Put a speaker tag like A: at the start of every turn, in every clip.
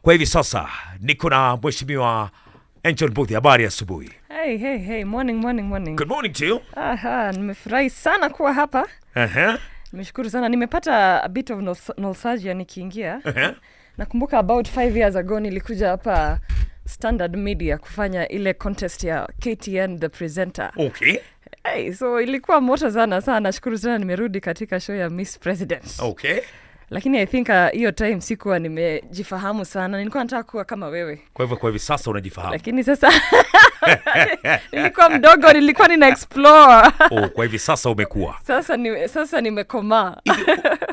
A: Kwa hivi sasa niko na Mheshimiwa Mbuthia. Habari asubuhi.
B: Hey, morning.
A: Good morning to you.
B: Nimefurahi sana kuwa hapa. Nimeshukuru sana. Nimepata a bit of nostalgia nikiingia. Nakumbuka about 5 years ago nilikuja hapa Standard Media kufanya ile contest ya KTN the presenter.
A: Okay.
B: So ilikuwa moto sana. Nashukuru sana nimerudi katika show ya Miss President.
A: Okay.
B: Lakini I think hiyo time sikuwa nimejifahamu sana. Nilikuwa nataka kuwa kama wewe.
A: Kwa hivi sasa unajifahamu.
B: Lakini sasa nilikuwa mdogo, nilikuwa nina explore.
A: Kwa hivi sasa umekuwa.
B: Sasa nimekomaa.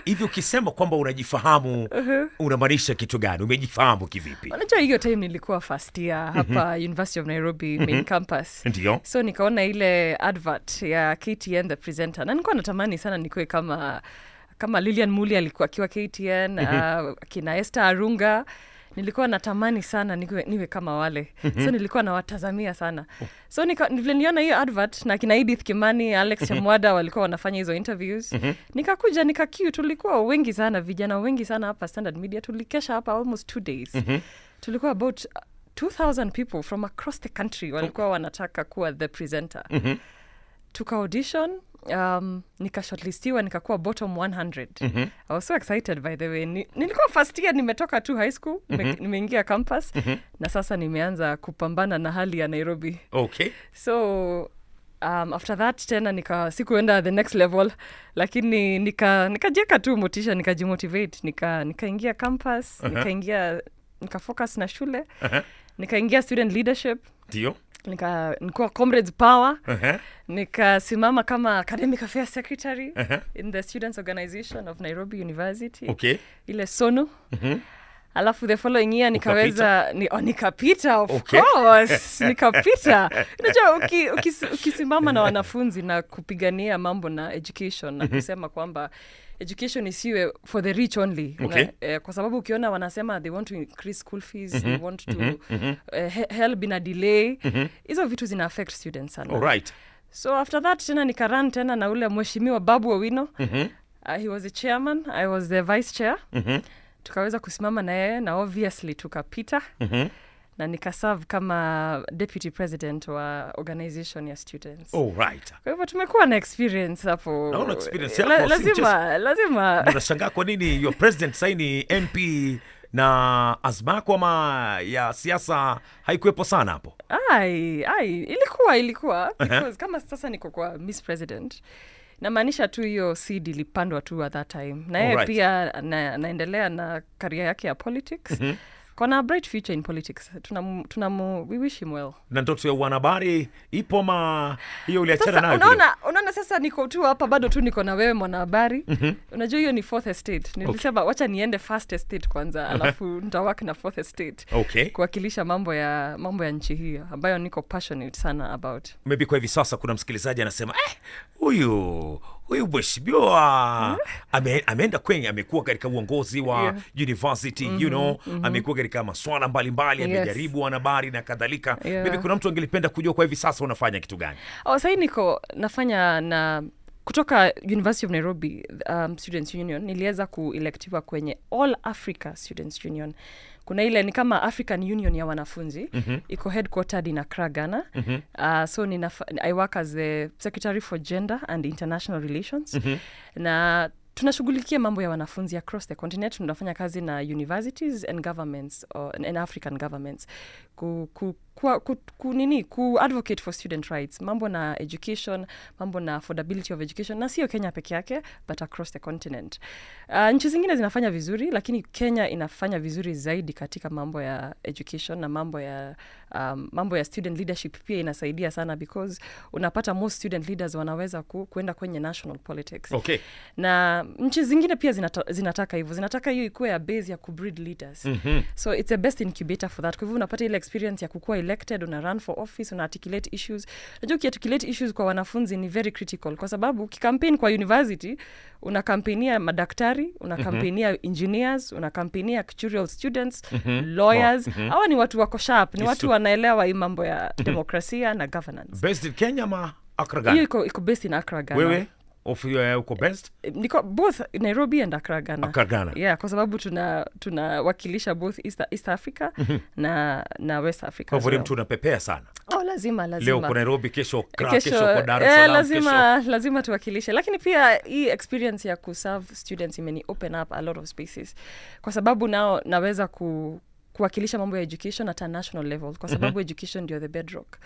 A: Hivi ukisema kwamba unajifahamu, unamaanisha kitu gani? Umejifahamu kivipi?
B: Unajua hiyo time nilikuwa first year hapa University of Nairobi main campus.
A: Ndiyo.
B: So nikaona ile advert ya KTN the presenter. Na nilikuwa natamani sana nikuwe kama Lilian Muli alikuwa akiwa KTN, kina Esther Arunga. Nilikuwa natamani sana niwe kama wale. So nilikuwa nawatazamia sana. So niliona hiyo advert na kina Edith Kimani, Alex Chamwada walikuwa wanafanya hizo interviews. Nikakuja queue, tulikuwa wengi sana, vijana wengi sana hapa Standard Media. Tulikesha hapa almost 2 days. Tulikuwa about 2,000 people from across the country walikuwa wanataka kuwa the presenter. Tuka audition, nika shortlistiwa, nikakuwa bottom 100. I was so excited by the way. Nilikuwa first year, nimetoka tu high school, nimeingia campus, na sasa nimeanza kupambana na hali ya Nairobi.
A: Okay.
B: So, after that tena sikuenda the next level, lakini nikajieka tu motisha, nikajimotivate, nikaingia campus, nikafocus na shule, nikaingia student leadership.
A: Ndio.
B: Nikuwa comrades power. Nikasimama kama academic affairs secretary in the students organization of Nairobi University.
A: Okay.
B: Ile SONU. Alafu the following year nikaweza nikapita of course. Nikapita. Unajua ukisimama na wanafunzi na kupigania mambo na education na kusema kwamba education isiwe for the rich only.
A: Okay.
B: Kwa sababu ukiona wanasema they want to increase school fees, they want to help in a delay. Hizo vitu zina affect students sana.
A: Alright.
B: So after that tena nikarun tena na ule Mheshimiwa Babu Owino. He was the chairman, I was the vice chair. Tukaweza kusimama na yeye na obviously tukapita. Na nikaserve kama deputy president wa organization ya students.
A: Right.
B: Kwa hivyo tumekuwa na experience hapo.
A: Naona experience yako.
B: Lazima.
A: Unashangaa kwa nini your president saini MP na azma kwa ya siasa haikuwepo sana hapo?
B: Ilikuwa. Because kama sasa niko kwa Miss President, namaanisha tu hiyo seed ilipandwa tu at that time. Na yeye pia naendelea na career yake ya politics. Kuna bright future in politics. We wish him well.
A: Na ndoto ya wanahabari ipo hiyo uliachana nayo?
B: Unaona sasa niko tu hapa bado tu niko na wewe mwanahabari. Unajua hiyo ni fourth estate. Nilisema wacha niende first estate kwanza, alafu nitawaka na fourth estate.
A: Okay.
B: Kuwakilisha mambo ya nchi hiyo ambayo niko passionate sana about.
A: Maybe kwa hivi sasa kuna msikilizaji anasema huyu mheshimiwa ameenda kwenye, amekuwa katika uongozi wa university, amekuwa katika masuala mbalimbali, amejaribu wanahabari na kadhalika. Maybe kuna mtu angelipenda kujua kwa hivi sasa unafanya kitu gani?
B: Sasa niko nafanya na kutoka University of Nairobi Students Union, niliweza kuelektiwa kwenye All Africa Students Union. Kuna ile ni kama African Union ya wanafunzi. Iko headquartered in Accra, Ghana. So I work as the Secretary for Gender and International Relations. Na tunashughulikia mambo ya wanafunzi across the continent. Tunafanya kazi na universities and governments and African governments ku advocate for student rights, mambo na education, mambo na affordability of education, na sio Kenya peke yake but across the continent. Nchi zingine zinafanya vizuri, lakini Kenya inafanya vizuri zaidi katika mambo ya education na mambo ya student leadership pia inasaidia sana, because unapata most student leaders wanaweza kuenda kwenye national politics.
A: Okay.
B: Na nchi zingine pia zinataka hivyo. Zinataka hiyo ikuwe ya base ya kubreed leaders. So it's the best incubator for that. Kwa hivyo unapata ile experience ya kukua elected, una run for office, una articulate issues. Najua ukiarticulate issues kwa wanafunzi ni very critical, kwa sababu ukikampeni kwa university, unakampenia madaktari, unakampenia engineers, unakampenia actuarial students, lawyers. Hawa ni watu wako sharp, ni watu wanaelewa hii mambo ya demokrasia na governance.
A: Based in Kenya ama Accra, Ghana?
B: Hiyo iko based in Accra, Ghana.
A: Wewe? of uko best?
B: Niko both Nairobi and Accra, Ghana.
A: Accra, Ghana.
B: Yeah, kwa sababu tunawakilisha both East Africa na West Africa.
A: Kwa hivyo mtu unapepea sana.
B: Lazima.
A: Leo kwa Nairobi, kesho Accra, kesho kwa Dar es Salaam,
B: lazima tuwakilishe. Lakini pia hii experience ya kuserve students imeni open up a lot of spaces. Kwa sababu nao naweza kuwakilisha mambo ya education at a national level, kwa sababu education ndio the bedrock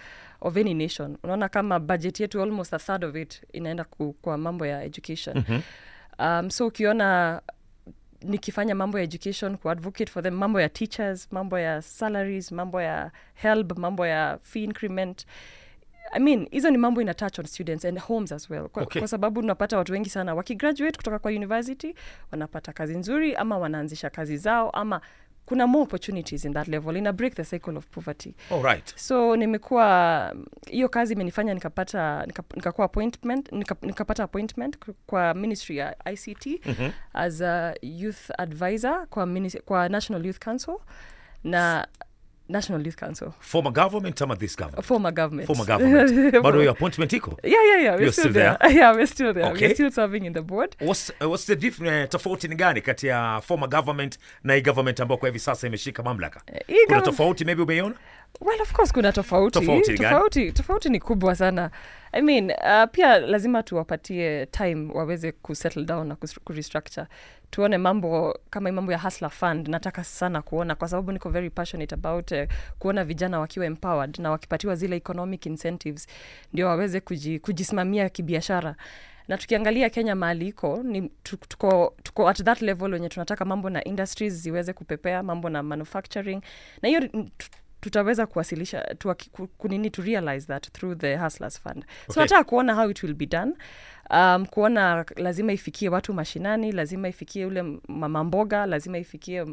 B: of any nation. Unaona kama budget yetu almost a third of it inaenda kwa mambo ya education. So ukiona nikifanya mambo ya education, ku advocate for them, mambo ya teachers, mambo ya salaries, mambo ya help, mambo ya fee increment, I mean, hizo ni mambo ina touch on students and homes as well. Kwa sababu unapata watu wengi sana wakigraduate kutoka kwa university, wanapata kazi nzuri ama wanaanzisha kazi zao, ama kuna more opportunities in that level, ina break the cycle of poverty.
A: All right.
B: So nimekuwa, hiyo kazi imenifanya nikapata appointment kwa Ministry ya ICT as a youth advisor kwa National Youth Council na National Youth Council.
A: Former government ama this government?
B: Former government.
A: Bado your appointment iko?
B: Yeah.
A: You're still there?
B: Yeah, we're still there.
A: Okay.
B: We're still serving in the board.
A: What's the difference, tofauti ni gani kati ya former government na hii government ambayo kwa hivi sasa imeshika mamlaka? Kuna tofauti maybe umeiona?
B: Well, of course kuna tofauti ni kubwa sana. I mean, pia lazima tuwapatie time waweze kusettle down na kurestructure. Tuone mambo kama mambo ya hustler fund, nataka sana kuona, kwa sababu niko very passionate about kuona vijana wakiwa empowered na wakipatiwa zile economic incentives ndio waweze kujisimamia kibiashara. Na tukiangalia Kenya mahali iko, tuko at that level wenye tunataka mambo na industries ziweze kupepea, mambo na manufacturing. Na hiyo tutaweza kuwasilisha to realize that through the Hustlers Fund. So nataka kuona how it will be done. Kuona lazima ifikie watu mashinani, lazima ifikie ule mama mboga, lazima ifikie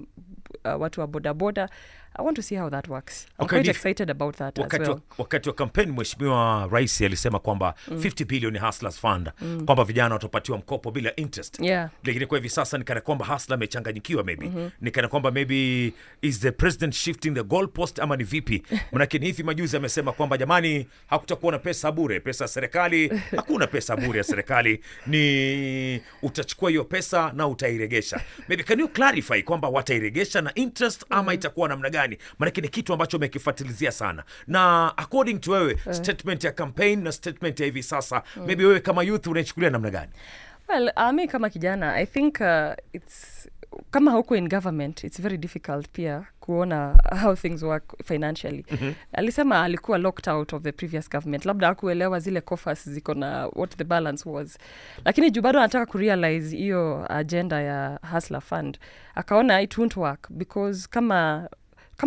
B: watu wa bodaboda. I want to see how that works. I'm quite excited about that as well.
A: Wakati wa campaign Mheshimiwa Rais alisema kwamba 50 billion Hustlers Fund, kwamba vijana watapatiwa mkopo bila interest.
B: Yeah.
A: Lakini kwa hivi sasa nikana kwamba hustler amechanganyikiwa maybe. Nikana kwamba maybe is the president shifting the goalpost ama ni vipi? Manake hivi majuzi amesema kwamba jamani, hakutakuwa na pesa bure, pesa ya serikali, hakuna pesa bure ya serikali, ni utachukua hiyo pesa na utairegesha. Maybe can you clarify kwamba watairegesha na interest ama itakuwa namna gani? Manake ni kitu ambacho umekifuatilizia sana. Na according to wewe, statement ya campaign na statement ya hivi sasa, maybe wewe kama youth unaichukulia namna gani?
B: Well, me kama kijana, I think it's kama huko in government, it's very difficult pia kuona how things work financially. Alisema alikuwa locked out of the previous government. Labda hakuelewa zile coffers ziko na what the balance was. Lakini juu bado anataka kurealize hiyo agenda ya Hustler Fund. Akaona it won't work because kama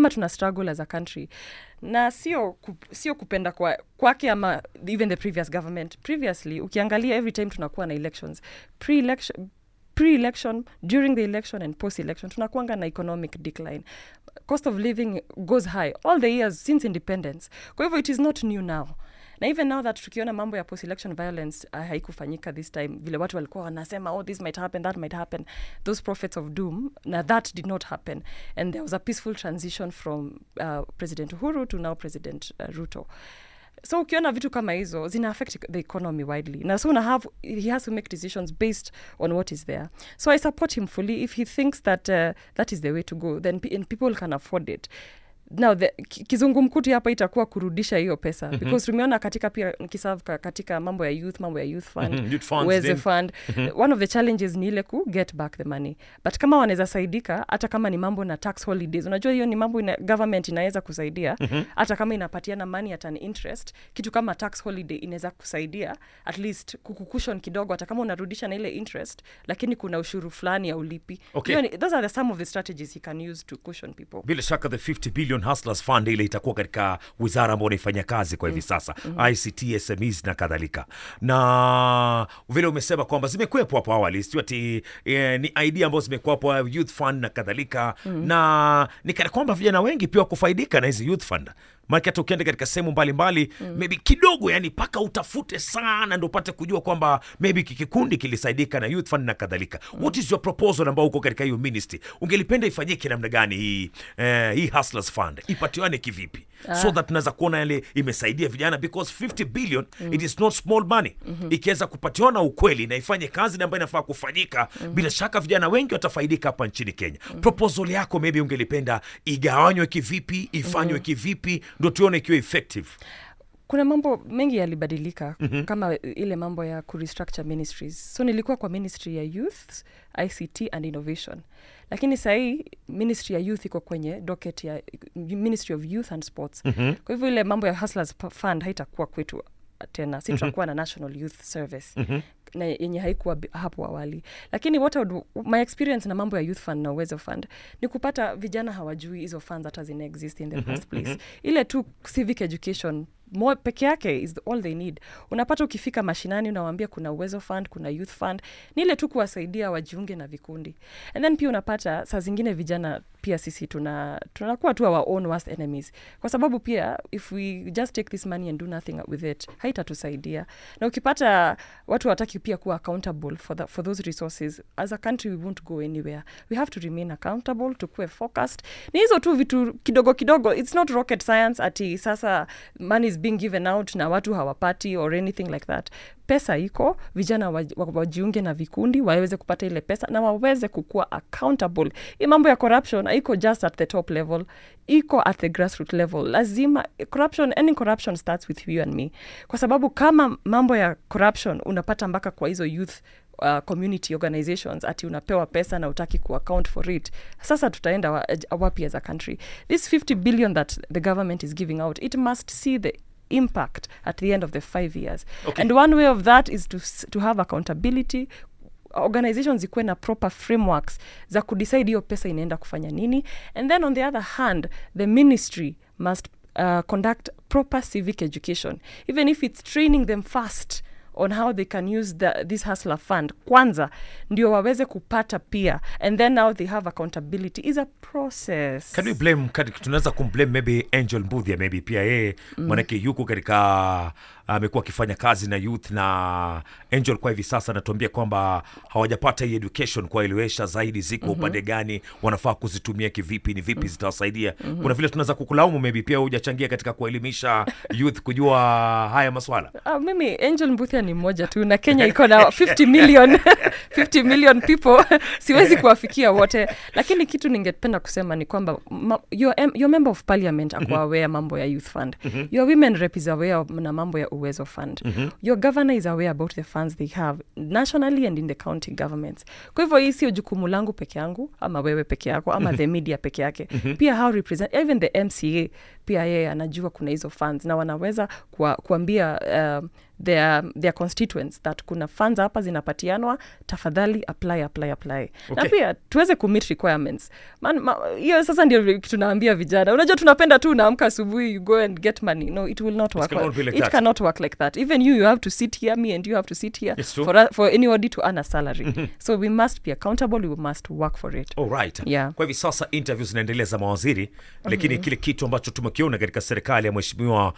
B: tuna struggle as a country, na sio kupenda kwake ama even the previous government. Previously, ukiangalia every time tunakuwa na elections, pre-election, during the election and post-election, tunakuanga na economic decline. Cost of living goes high all the years since independence. Kwa hivyo it is not new now. Na even now that tukiona mambo ya post-election violence haikufanyika this time, vile watu walikuwa wanasema, this might happen, that might happen, those prophets of doom, na that did not happen. And there was a peaceful transition from President Uhuru to now President Ruto. So ukiona vitu kama hizo, zina affect the economy widely. Na so he has to make decisions based on what is there. So I support him fully. If he thinks that that is the way to go, then people can afford it. Now kizungumkuti hapa itakuwa kurudisha hiyo pesa, because tumeona katika pia nikiserve katika mambo ya youth fund, Weze fund, one of the challenges ni ile ku get back the money, but kama wanaweza saidika hata kama ni mambo na tax holidays, unajua hiyo ni mambo government inaweza kusaidia hata kama inapatiana money at an interest. Kitu kama tax holiday inaweza kusaidia at least kukucushion kidogo, hata kama unarudisha na ile interest lakini kuna ushuru fulani ya ulipi. Those are some of the strategies he can use to cushion people.
A: Bila shaka the 50 billion Hustlers Fund ile itakuwa katika wizara ambayo inaifanya kazi kwa hivi sasa, ICT, SMEs na kadhalika. Na vile umesema kwamba zimekuwepo hapo awali, sio ati ni idea ambazo zimekuwepo, youth fund na kadhalika, na ni kana kwamba vijana wengi pia kufaidika na hizi youth fund. Maana hata ukienda katika sehemu mbalimbali, maybe kidogo, yani paka utafute sana ndio upate kujua kwamba maybe kikundi kilisaidika na youth fund na kadhalika. What is your proposal ambao uko katika hiyo ministry? Ungelipenda ifanyike namna gani hii Hustlers Fund? Ipatiwane kivipi? so that tunaweza kuona yale imesaidia vijana, because 50 billion it is not small money. Ikiweza kupatiwa ukweli na ifanye kazi ambayo inafaa kufanyika, bila shaka vijana wengi watafaidika hapa nchini Kenya. Proposal yako maybe ungelipenda igawanywe kivipi, ifanywe kivipi ndio tuone ikiwa effective?
B: Kuna mambo mengi yalibadilika, kama ile mambo ya kurestructure ministries. So nilikuwa kwa ministry ya youth, ICT and innovation. Lakini sahii ministry ya youth iko kwenye docket ya Ministry of Youth and Sports. Kwa hivyo ile mambo ya Hustlers Fund haitakuwa kwetu tena. Si tutakuwa na National Youth Service. Na yenye haikuwa hapo awali. Lakini my experience na mambo ya youth fund na uwezo fund ni kupata vijana hawajui hizo funds hata zina exist in the first place. Ile tu civic education peke yake is all they need. Unapata ukifika mashinani unawaambia kuna uwezo fund, kuna youth fund, ni ile tu kuwasaidia wajiunge na vikundi. And then pia unapata saa zingine vijana pia sisi tunakuwa tu our own worst enemies, kwa sababu pia if we just take this money and do nothing with it haitatusaidia. Na ukipata watu wataki pia kuwa accountable for those resources, as a country we won't go anywhere. We have to remain accountable, tukue focused. Ni hizo tu vitu kidogo kidogo. It's not rocket science ati sasa money is being given out na watu hawapati or anything like that. Pesa iko, vijana wajiunge na vikundi, waweze kupata ile pesa na waweze kukua accountable. Hii mambo ya corruption haiko just at the top level, iko at the grassroots level. Lazima any corruption starts with you and me. Kwa sababu kama mambo ya corruption unapata mpaka kwa hizo youth community organizations, ati unapewa pesa na utaki ku account for it, sasa tutaenda wapi as a country? This 50 billion that the government is giving out, it must see the impact at the end of the 5 years. Okay. And one way of that is to have accountability. Organizations ikuwe na proper frameworks za kudecide hiyo pesa inaenda kufanya nini. And then on the other hand, the ministry must conduct proper civic education, even if it's training them first on how they can use this hustler fund kwanza ndio waweze kupata pia, and then now they have accountability. Is a process.
A: Tunaweza kumblame maybe Angel Mbuthia maybe pia yeye manake yuko katika amekuwa akifanya kazi na youth, na Angel kwa hivi sasa anatuambia kwamba hawajapata hii education kwa ilewesha zaidi ziko upande gani, wanafaa kuzitumia kivipi, ni vipi zitawasaidia. Kuna vile tunaweza kukulaumu maybe pia hujachangia katika kuelimisha youth kujua haya maswala.
B: Mimi Angel Mbuthia ni mmoja tu na Kenya iko na 50 million people. Siwezi kuwafikia wote, lakini kitu ningependa kusema ni kwamba your member of parliament akwa aware mambo ya youth fund. Your women rep is aware na mambo ya uwezo fund. Your governor is aware about the funds they have nationally and in the county governments. Kwa hivyo hii sio jukumu langu peke yangu ama wewe peke yako ama the media peke yake. Pia how represent even the MCA pia yeye anajua kuna hizo funds na wanaweza kuambia their constituents that kuna funds hapa zinapatianwa, tafadhali apply. Okay. Na pia tuweze commit requirements. Hiyo sasa ndio tunaambia vijana. Unajua tunapenda tu unaamka asubuhi you go and get money. No, it will not work. It cannot work like that. Even you have to sit here, me and you have to sit here for anybody to earn a salary. So we must be accountable, we must work for it.
A: All right.
B: Yeah.
A: Kwa hivi sasa interviews zinaendelea za mawaziri, lakini kile kitu ambacho tumekiona katika serikali ya Mheshimiwa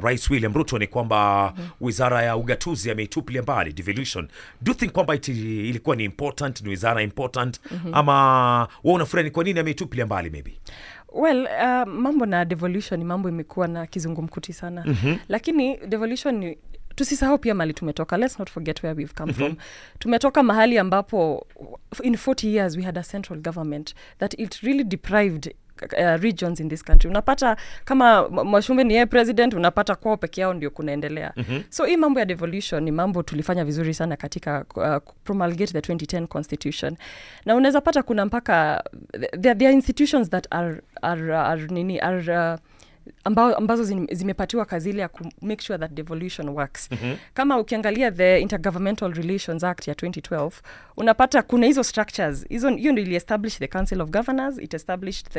A: Rais William Ruto ni kwamba wizara ya ugatuzi ameitupilia mbali devolution. Do you think kwamba ilikuwa ni important, ni wizara important, ama wewe unafikiri kwa nini ameitupilia mbali maybe?
B: Well, mambo na devolution ni mambo imekuwa na kizungumkuti sana. Lakini devolution tusisahau pia mali tumetoka. Let's not forget where we've come from. Tumetoka mahali ambapo in 40 years we had a central government that it really deprived regions in this country. Unapata kama Mwashumbe ni yeye president, unapata kwao peke yao ndio kunaendelea. So hii mambo ya devolution ni mambo tulifanya vizuri sana katika promulgate the 2010 constitution. Na unaweza pata kuna mpaka there are institutions that are ambazo zimepatiwa kazi ile ya make sure that devolution works. Kama ukiangalia the Intergovernmental Relations Act ya 2012, unapata kuna hizo structures. Hiyo ndio ili establish the Council of Governors, it established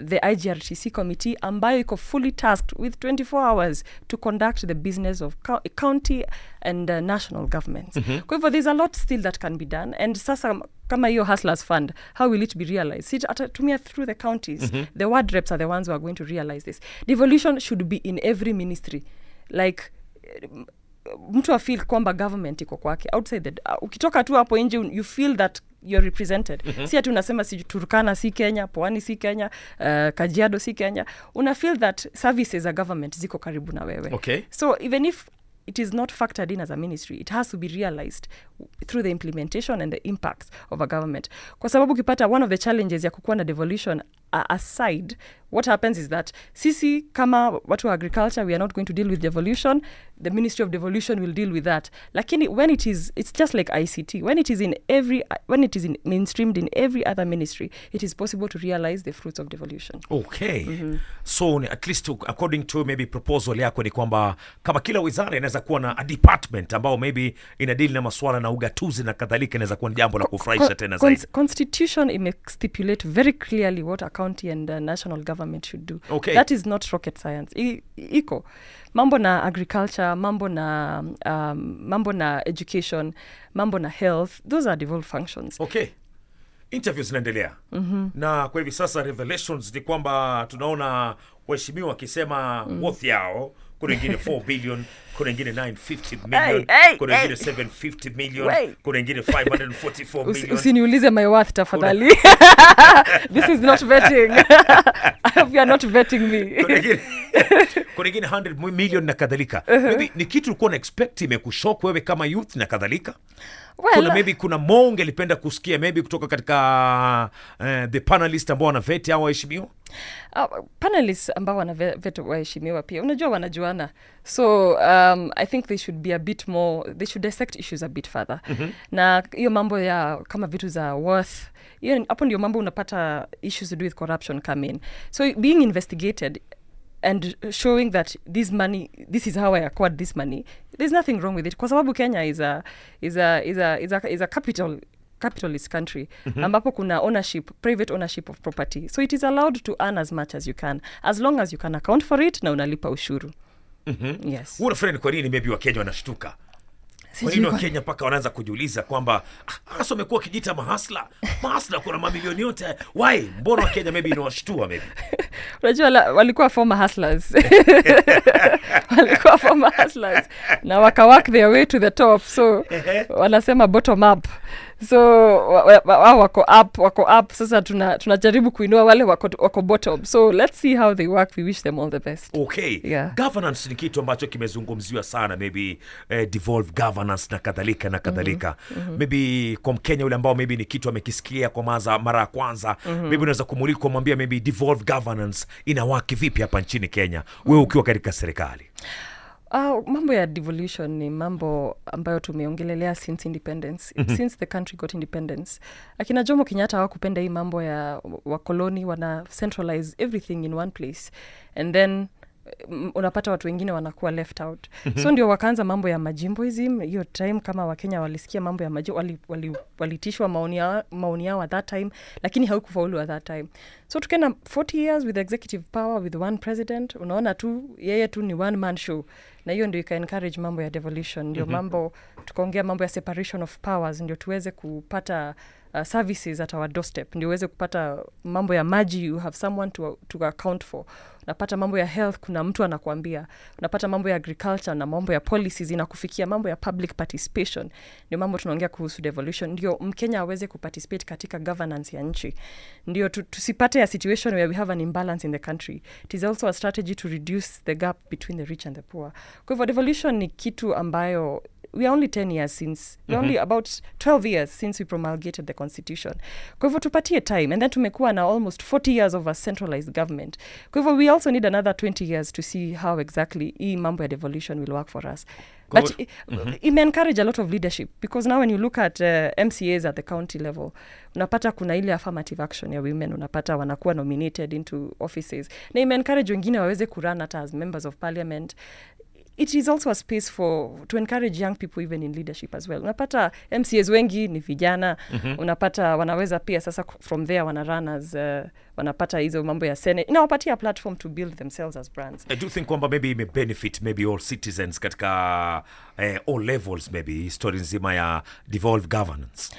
B: the IGRTC committee ambayo iko fully tasked with 24 hours to conduct the business of county and national governments. Kwa hivyo there's a lot still that can be done, and sasa kama hiyo Hustlers Fund, how will it be realized? Tumia through the counties. The ward reps are the ones who are going to realize this. Devolution should be in every ministry. Like mtu afeel kwamba government iko kwake outside the ukitoka tu hapo nje you feel that you're represented. Si ati unasema si Turkana si Kenya, Pwani si Kenya, Kajiado si Kenya. Una feel that services za government ziko karibu na wewe.
A: Okay.
B: So even if it is not factored in as a ministry, it has to be realized through the implementation and the impacts of a government. Kwa sababu ukipata one of the challenges ya kukuwa na devolution aside, what happens is that sisi kama watu wa agriculture, we are not going to deal with devolution. The Ministry of Devolution will deal with that. Lakini when it's just like ICT. When it is mainstreamed in every other ministry, it is possible to realize the fruits of devolution.
A: Okay. So at least according to maybe proposal yako ni kwamba kama kila wizara inaweza kuwa na a department ambao maybe inadili na masuala na ugatuzi na kadhalika, inaweza kuwa ni jambo la kufurahisha tena zaidi.
B: Constitution ime stipulate very clearly what a county and national government should do.
A: Okay.
B: That is not rocket science. Iko mambo na agriculture, mambo na education, mambo na health, those are devolved functions.
A: Okay. Interviews zinaendelea. Na kwa hivi sasa revelations ni kwamba tunaona waheshimiwa wakisema worth yao, kuna wengine 4 billion, kuna wengine 950 million, kuna wengine 750 million, kuna wengine 544 million.
B: Usiniulize my worth tafadhali. This is not vetting. I hope you are not vetting me.
A: Kuna wengine 100 million na kadhalika. Maybe ni kitu ulikuwa na expect imekushock wewe kama youth na kadhalika? Kuna monge lipenda kusikia maybe kutoka katika the panelists ambao wana veti au waheshimiwa?
B: Panelists ambao wana veti waheshimiwa pia unajua wanajuana, so I think they should be a bit more, they should dissect issues a bit further. Na hiyo mambo ya kama vitu za worth, hapo ndio mambo unapata issues to do with corruption come in. So being investigated and showing that this is how I acquired this money, there's nothing wrong with it. Kwa sababu Kenya is a capitalist country, ambapo kuna private ownership of property. So it is allowed to earn as much as you can, as long as you can account for it na unalipa ushuru. Yes.
A: Friend, kwa nini maybe Wakenya wanashtuka? Kwa nini Wakenya paka wanaanza kujiuliza kwamba hasa wamekuwa kijita mahasla kuna mamilioni yote. Why? Mbona Wakenya maybe inawashtua maybe?
B: Unajua walikuwa former hustlers. Walikuwa former hustlers na waka-work their way to the top, so wanasema bottom up. So wako up sasa tunajaribu kuinua wale wako bottom. So let's see how they work. We wish them all the best.
A: Okay.
B: Yeah.
A: Governance ni kitu ambacho kimezungumziwa sana, maybe devolved governance na kadhalika. Maybe kwa Mkenya yule ambao maybe ni kitu amekisikia kwa mara ya kwanza, maybe unaweza kumulika kumwambia maybe devolved governance inawaki vipi hapa nchini Kenya, wewe ukiwa katika serikali?
B: Mambo ya devolution ni mambo ambayo tumeongelelea since independence. Since the country got independence, akina Jomo Kenyatta hawakupenda hii mambo ya wakoloni wana centralize everything in one place, and then unapata watu wengine wanakuwa left out. So ndio wakaanza mambo ya majimboism. Hiyo time kama Wakenya walisikia mambo ya walitishwa maoni yao at that time, lakini haukufaulu at that time. So tukenda 40 years with executive power with one president. Unaona tu yeye tu ni one man show, na hiyo ndio encourage mambo ya devolution. Ndio mambo tukaongea mambo ya separation of powers, ndio tuweze kupata services at our doorstep, ndio uweze kupata mambo ya maji, you have someone to account for. Unapata mambo ya health, kuna mtu anakuambia. Unapata mambo ya agriculture na mambo ya policies inakufikia. Mambo ya public participation ndio mambo tunaongea kuhusu devolution, ndio Mkenya aweze kuparticipate katika governance ya nchi. Ndio tusipate a situation where we have an imbalance in the country. It is also a strategy to reduce the gap between the rich and the poor. Kwa hivyo devolution ni kitu ambayo we are only 10 years since, we only about 12 years since we promulgated the constitution. Kwa hivyo tupatie time, and then tumekuwa na almost 40 years of a centralized government. Kwa hivyo we also need another 20 years to see how exactly hii mambo ya devolution will work for us. But it may encourage a lot of leadership, because now when you look at MCAs at the county level, unapata kuna ile affirmative action ya women, unapata wanakuwa nominated into offices, na it may encourage wengine waweze kurun hata as members of parliament. It is also a space to encourage young people even in leadership as well. Unapata MCAs wengi ni vijana, unapata wanaweza pia sasa from there wanarun as wanapata hizo mambo ya Senate. Inawapatia platform to build themselves as brands.
A: I do think kwamba maybe may benefit maybe all citizens katika all levels, maybe story nzima ya devolved governance.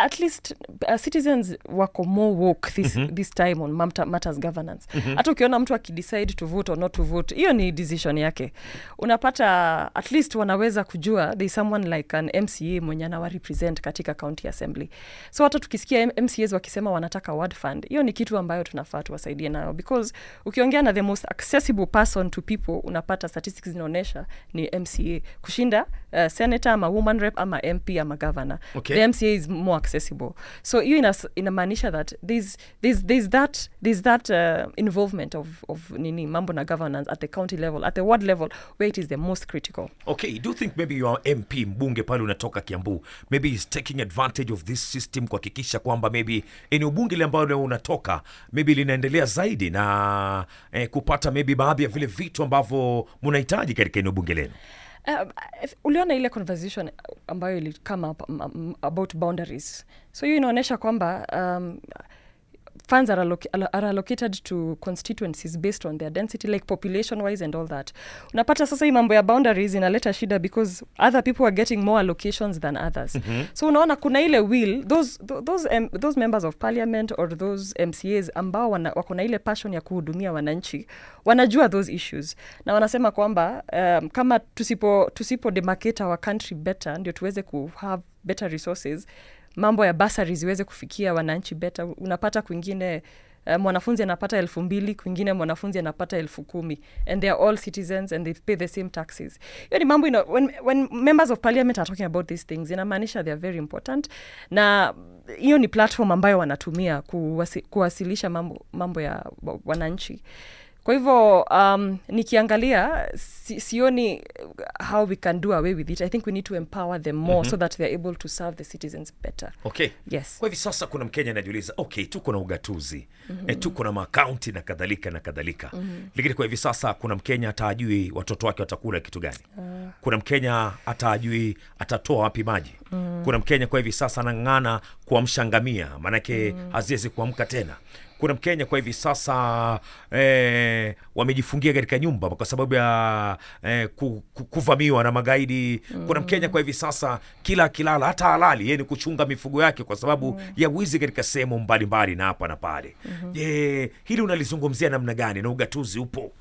B: at least citizens wako more woke this time on matters governance. Hata ukiona mtu akidecide to vote or not to vote, hiyo ni decision yake. Unapata at least wanaweza kujua there is someone like an MCA mwenye anawa represent katika county assembly. So hata tukisikia MCAs wakisema wanataka ward fund, hiyo ni kitu ambayo tunafaa tuwasaidie nayo, because ukiongea na the most accessible person to people, unapata statistics zinaonyesha ni MCA kushinda senator ama woman rep ama MP ama governor.
A: Okay.
B: The MCA is more accessible. So hiyo inamaanisha that there's that involvement of nini mambo na governance at the county level, at the ward level, where it is the most critical.
A: Okay, do you think maybe your MP mbunge pale unatoka Kiambu maybe is taking advantage of this system kuhakikisha kwamba maybe eneo bunge ile ambalo unatoka maybe linaendelea zaidi na kupata maybe baadhi ya vile vitu ambavyo mnahitaji katika eneo bunge lenu?
B: Uliona ile conversation ambayo ili come up about boundaries. So hiyo inaonyesha kwamba funds are allocated to constituencies based on their density, like population wise and all that. Unapata sasa hii mambo ya boundaries inaleta shida because other people are getting more allocations than others. So unaona kuna ile will, those members of parliament or those MCAs ambao wako na ile passion ya kuhudumia wananchi, wanajua those issues. Na wanasema kwamba kama tusipo demarcate our country better, ndio tuweze ku have better resources, mambo ya bursaries ziweze kufikia wananchi better. Unapata kwingine mwanafunzi anapata 2,000, kwingine mwanafunzi anapata 10,000, and they are all citizens and they pay the same taxes. Hiyo ni mambo when members of parliament are talking about these things, inamaanisha they are very important, na hiyo ni platform ambayo wanatumia kuwasilisha mambo ya wananchi. Kwa hivyo nikiangalia sioni how we can do away with it. I think we need to empower them more so that they are able to serve the citizens better.
A: Okay.
B: Yes.
A: Kwa hivi sasa kuna Mkenya anajiuliza, okay, tuko na ugatuzi, tuko na makaunti na kadhalika na kadhalika. Lakini kwa hivi sasa kuna Mkenya atajui watoto wake watakula kitu gani. Kuna Mkenya atajui atatoa wapi maji. Kuna Mkenya kwa hivi sasa anang'ana kuamsha ngamia, manake haziwezi kuamka tena. Kuna Mkenya kwa hivi sasa wamejifungia katika nyumba kwa sababu ya kuvamiwa na magaidi. Kuna Mkenya kwa hivi sasa kila kilala hata halali yeye ni kuchunga mifugo yake kwa sababu ya wizi katika sehemu mbalimbali na hapa na pale. Hili unalizungumzia namna gani, na ugatuzi upo?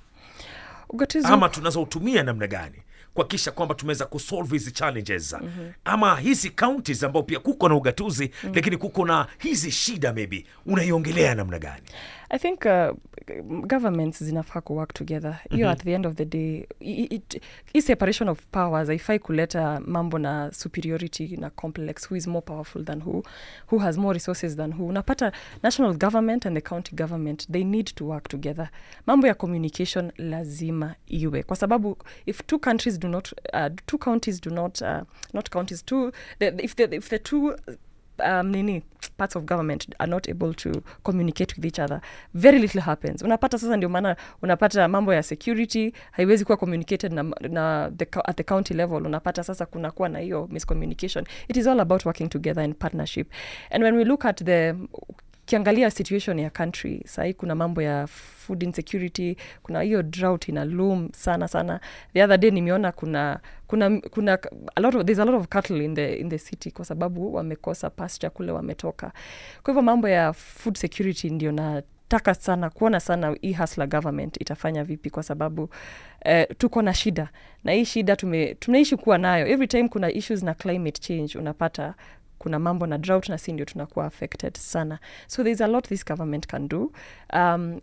A: Ama tunazoutumia namna gani kuhakikisha kwamba tumeweza kusolve hizi challenges? Ama hizi counties ambao pia kuko na ugatuzi lakini kuko na hizi shida, maybe unaiongelea namna gani?
B: I think governments zinafaa ku work together. At the end of the day, is separation of powers haifai kuleta mambo na superiority na complex, who is more powerful than who has more resources than who. Unapata national government and the county government, they need to work together. Mambo ya communication lazima iwe, kwa sababu if two counties do not if the two parts of government are not able to communicate with each other, very little happens. Unapata sasa ndio maana unapata mambo ya security haiwezi kuwa communicated at the county level. Unapata sasa kunakuwa na hiyo miscommunication. It is all about working together in partnership. And when we look at kiangalia situation ya country, sahi kuna mambo ya food insecurity, kuna hiyo drought ina loom sana. The other day nimeona there's a lot of cattle in the city kwa sababu wamekosa pasture kule wametoka. Kwa hivyo mambo ya food security ndio nataka sana kuona sana hii hustler government itafanya vipi, kwa sababu tuko na shida, na hii shida tunaishi kuwa nayo. Every time kuna issues na climate change, unapata kuna mambo na drought na si ndio tunakuwa affected sana. So there's a lot this government can do.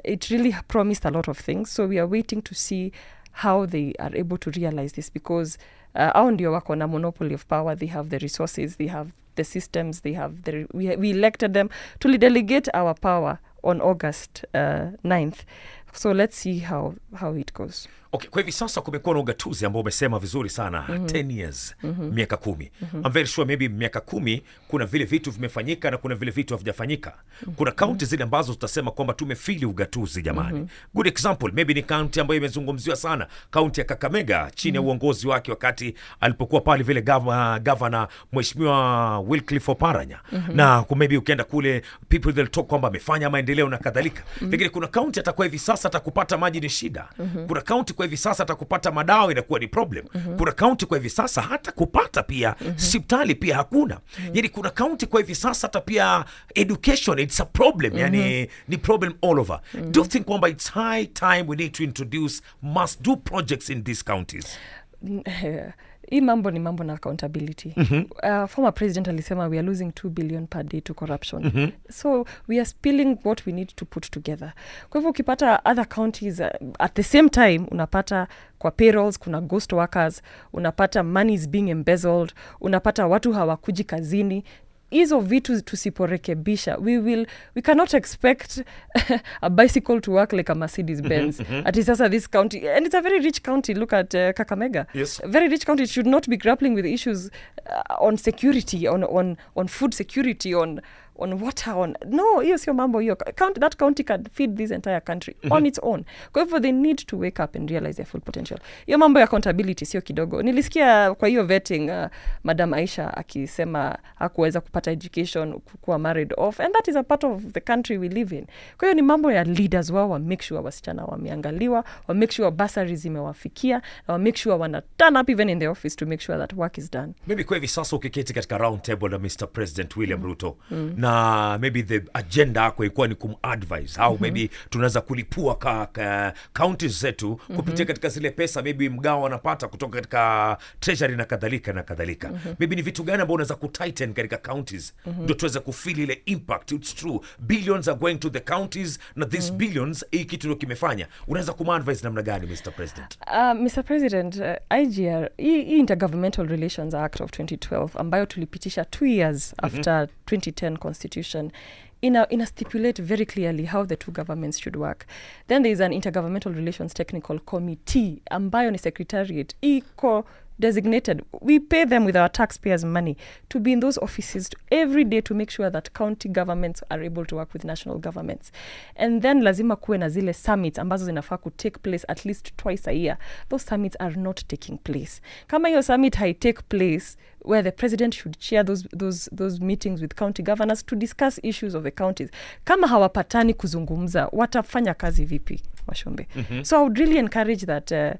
B: It really promised a lot of things. So we are waiting to see how they are able to realize this, because hao ndio wako na monopoly of power. They have the resources, they have the systems, we elected them to delegate our power on August 9th. So let's see how it goes.
A: Okay, kwa hivi sasa kumekuwa na ugatuzi ambao umesema vizuri sana 10 years, miaka 10. I'm very sure maybe miaka 10 kuna vile vitu vimefanyika na kuna vile vitu havijafanyika. Kuna county zile ambazo tutasema kwamba tumefili ugatuzi jamani. Good example maybe ni county ambayo imezungumziwa sana, county ya Kakamega chini ya uongozi wake wakati alipokuwa pale vile governor Mheshimiwa Wycliffe Oparanya. Na maybe ukienda kule people they'll talk kwamba amefanya maendeleo na kadhalika. Lakini kuna county atakuwa hivi sasa sasa atakupata maji ni shida. Kuna kaunti kwa hivi sasa atakupata madawa inakuwa ni problem. Kuna kaunti kwa hivi sasa hata kupata pia hospitali pia hakuna. Yani kuna kaunti kwa hivi sasa hata pia education it's a problem. Yani ni problem all over. Do you think kwamba it's high time we need to introduce must do projects in these counties?
B: Hii mambo ni mambo na accountability. Former president alisema we are losing 2 billion per day to corruption. So we are spilling what we need to put together. Kwa hivyo ukipata other counties at the same time unapata kwa payrolls kuna ghost workers, unapata money is being embezzled, unapata watu hawakuji kazini. Hizo vitu tusiporekebisha, we cannot expect a bicycle to work like a Mercedes Benz. At sasa this county, and it's a very rich county, look at Kakamega.
A: Yes.
B: A very rich county, it should not be grappling with issues on security, on food security, on water, no, hiyo sio mambo hiyo. That county can feed this entire country on its own. Kwa hivyo they need to wake up and realize their full potential. Hiyo mambo ya accountability sio kidogo. Nilisikia kwa hiyo vetting Madam Aisha akisema hakuweza kupata education, kuwa married off, and that is a part of the country we live in. Kwa hiyo ni mambo ya leaders wao wa make sure wasichana wameangaliwa, wa make sure bursaries zimewafikia, na wa make sure wana turn up even in the office to make sure that work is done.
A: Maybe kwa hivi sasa ukiketi katika round table na Mr. President William Ruto na maybe the agenda yako ilikuwa ni kumadvise au maybe tunaweza kulipua counties zetu kupitia katika zile pesa maybe mgao wanapata kutoka katika treasury na kadhalika na kadhalika. Maybe ni vitu gani ambao unaweza kutighten katika counties ndio tuweze kufeel ile impact. It's true, billions are going to the counties na these billions hii kitu ndio kimefanya. Unaweza kumadvise namna gani Mr. President?
B: Mr. President, IGR, Intergovernmental Relations Act of 2012 ambayo tulipitisha 2 years after 2010 constitution ina stipulate very clearly how the two governments should work. Then there is an Intergovernmental Relations Technical Committee ambayo ni secretariat iko designated. We pay them with our taxpayers' money to be in those offices every day to make sure that county governments are able to work with national governments. And then lazima kuwe na zile summits ambazo zinafaa ku take place at least twice a year. Those summits are not taking place. Kama hiyo summit take place where the president should chair those meetings with county governors to discuss issues of the counties. Kama hawapatani kuzungumza, watafanya kazi vipi, Washombe? So I would really encourage that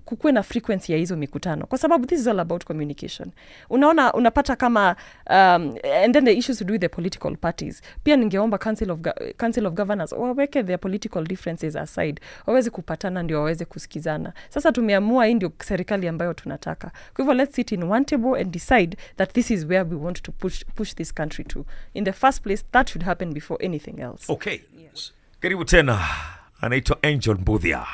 B: kukuwe na frequency ya hizo mikutano, kwa sababu this is all about communication. Unaona, unapata kama and then the issues to do with the political parties. Pia ningeomba council of governors waweke their political differences aside, waweze kupatana ndio waweze kusikizana. Sasa tumeamua hii ndio serikali ambayo tunataka. Kwa hivyo let's sit in one table and decide that this is where we want to push this country to. In the first place, that should happen before anything else.
A: Okay. Yes. Karibu tena. Anaitwa Angel Mbuthia,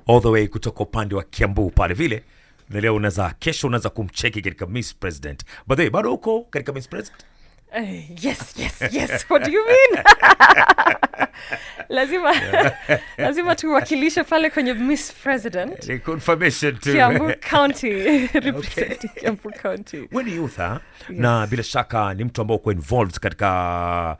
A: all the way kutoka upande wa Kiambu pale vile. Na leo kesho unaweza kumcheki katika Miss President. But hey, bado uko katika Miss President?
B: Yes. What do you mean? lazima tuwakilishe pale kwenye Miss President.
A: A confirmation to
B: Kiambu County, representing Kiambu County.
A: Wewe ni youth, na bila shaka ni mtu ambao uko involved katika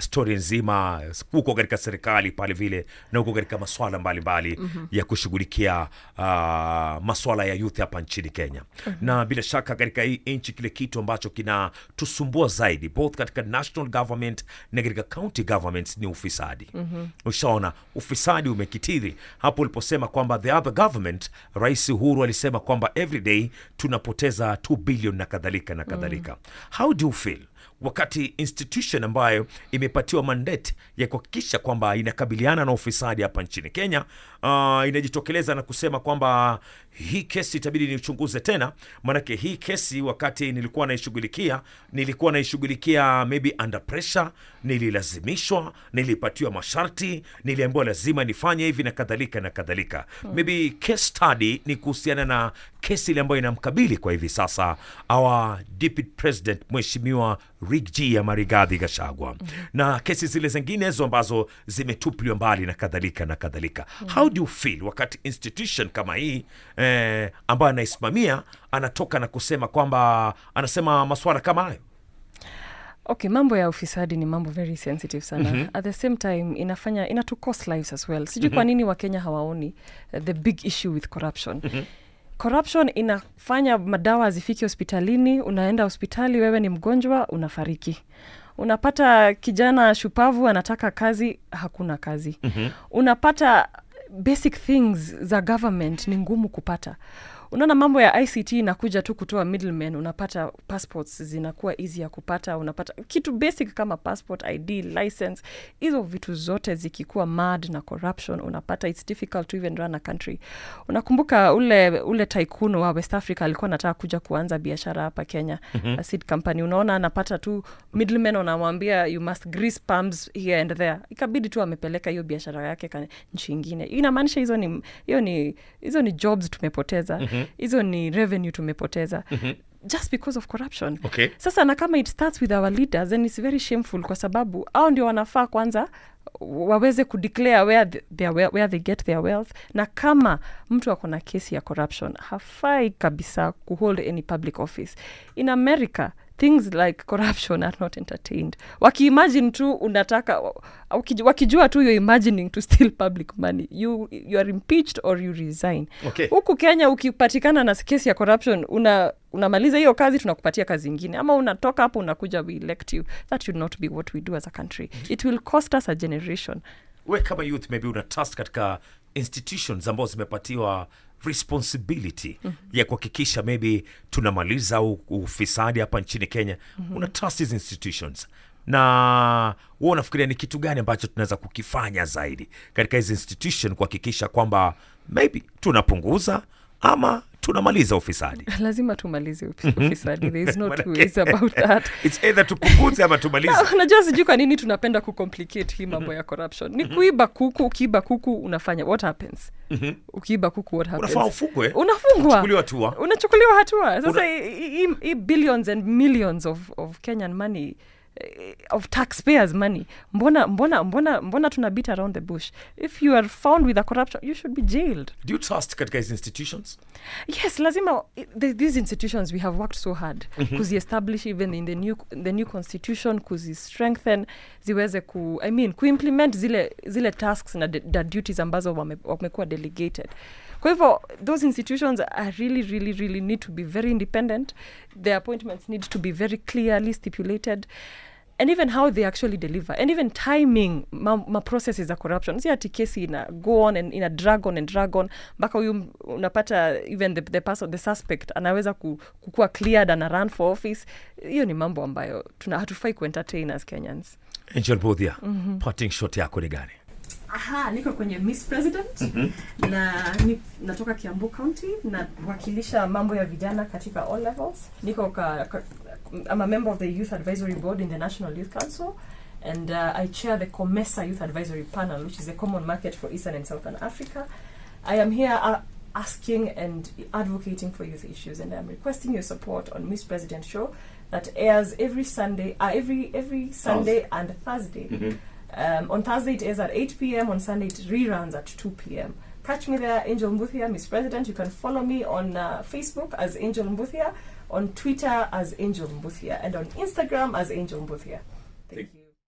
A: story nzima, uko katika serikali pale vile, na uko katika masuala mbalimbali ya kushughulikia masuala ya youth hapa nchini Kenya. Na bila shaka katika hii nchi kile kitu ambacho kinatusumbua zaidi both katika national government na katika county governments ni ufisadi. Ushaona ufisadi umekithiri. Hapo uliposema kwamba the other government, Rais Uhuru alisema kwamba every day tunapoteza 2 billion na kadhalika na kadhalika. How do you feel wakati institution ambayo imepatiwa mandate ya kuhakikisha kwamba inakabiliana na ufisadi hapa nchini Kenya inajitokeleza na kusema kwamba hii kesi itabidi nichunguze tena? Manake hii kesi wakati nilikuwa naishughulikia maybe under pressure, nililazimishwa, nilipatiwa masharti, niliambiwa lazima nifanye hivi na kadhalika na kadhalika. Maybe case study ni kuhusiana na kesi ile ambayo inamkabili kwa hivi sasa our deputy president Mheshimiwa Rigathi ya Rigathi Gachagua na kesi zile zinginezo ambazo zimetupiliwa mbali na kadhalika na kadhalika. How do you feel wakati institution kama hii ambayo anaisimamia anatoka na kusema kwamba anasema masuala kama hayo?
B: Okay, mambo ya ufisadi ni mambo very sensitive sana. At the same time inatu cost lives as well. Sijui kwa nini Wakenya hawaoni the big issue with corruption. Corruption inafanya madawa zifike hospitalini, unaenda hospitali wewe ni mgonjwa, unafariki. Unapata kijana shupavu anataka kazi, hakuna kazi. Unapata basic things za government ni ngumu kupata. Unaona mambo ya ICT inakuja tu kutoa middleman, unapata passports zinakuwa easy ya kupata, unapata kitu basic kama passport, ID, license, hizo vitu zote zikikuwa mad na corruption, unapata it's difficult to even run a country. Unakumbuka ule tycoon wa West Africa alikuwa anataka kuja kuanza biashara hapa Kenya, a seed company. Unaona anapata tu middleman, unamwambia you must grease palms here and there. Ikabidi tu amepeleka hiyo biashara yake nchi nyingine. Inamaanisha hizo ni jobs tumepoteza. Hizo ni revenue tumepoteza. Just because of corruption.
A: Okay.
B: Sasa na kama it starts with our leaders, then it's very shameful kwa sababu hao ndio wanafaa kwanza waweze kudeclare where they get their wealth, na kama mtu ako na kesi ya corruption hafai kabisa kuhold any public office. In America, things like corruption are not entertained. Wakiimagine tu unataka, wakijua tu you're imagining to steal public money, you are impeached or you resign.
A: Okay.
B: Huku Kenya ukipatikana na kesi ya corruption, unamaliza hiyo kazi, tunakupatia kazi nyingine, ama unatoka hapo unakuja we elect you. That should not be what we do as a country. It will cost us a generation.
A: We kama youth maybe una trust katika institutions ambazo zimepatiwa responsibility ya kuhakikisha maybe tunamaliza ufisadi hapa nchini Kenya. Una trust these institutions, na wewe unafikiria ni kitu gani ambacho tunaweza kukifanya zaidi katika hizi institution kuhakikisha kwamba maybe tunapunguza ama tunamaliza ufisadi?
B: Lazima tumalize ufisadi. There is no two ways about that.
A: It's either tupunguze ama tumalize.
B: Unajua sijui kwa nini tunapenda kucomplicate hii mambo ya corruption. Ni kuiba kuku, ukiiba kuku unafanya what happens? Ukiiba kuku what happens?
A: Unafaa ufungwe.
B: Unafungwa. Unachukuliwa hatua. Sasa billions and millions of Kenyan money, of taxpayers money, mbona tuna beat around the bush? If you are found with a corruption, you should be jailed.
A: Do you trust katika these institutions?
B: Yes, lazima. These institutions we have worked so hard kuzi-establish even in the new constitution, kuzi-strengthen, ziweze kuimplement zile tasks na duties ambazo wamekuwa delegated. Kwa hivyo, those institutions are really need to be very independent. Their appointments need to be very clearly stipulated. And even how they actually deliver. And even timing ma processes of corruption. Si ati kesi ina go on and ina drag on. Mpaka huyu unapata even the suspect anaweza kukua cleared and run for office. Hiyo ni mambo ambayo hatufai kuentertain as Kenyans.
A: Angel Mbuthia, parting shot yako ni gani?
B: Niko kwenye Miss President na natoka Kiambu County na wakilisha mambo ya vijana katika all levels. I'm a member of the Youth Advisory Board in the National Youth Council, and I chair the COMESA Youth Advisory Panel, which is a common market for Eastern and Southern Africa. I am here asking and advocating for youth issues, and I'm requesting your support on Miss President Show that airs every Sunday, every Sunday and Thursday. On Thursday it airs at 8 p.m. On Sunday it reruns at 2 p.m. Catch me there, Angel Mbuthia, Miss President. You can follow me on Facebook as Angel Mbuthia, on Twitter as Angel Mbuthia, and on Instagram as Angel Mbuthia. Thank you.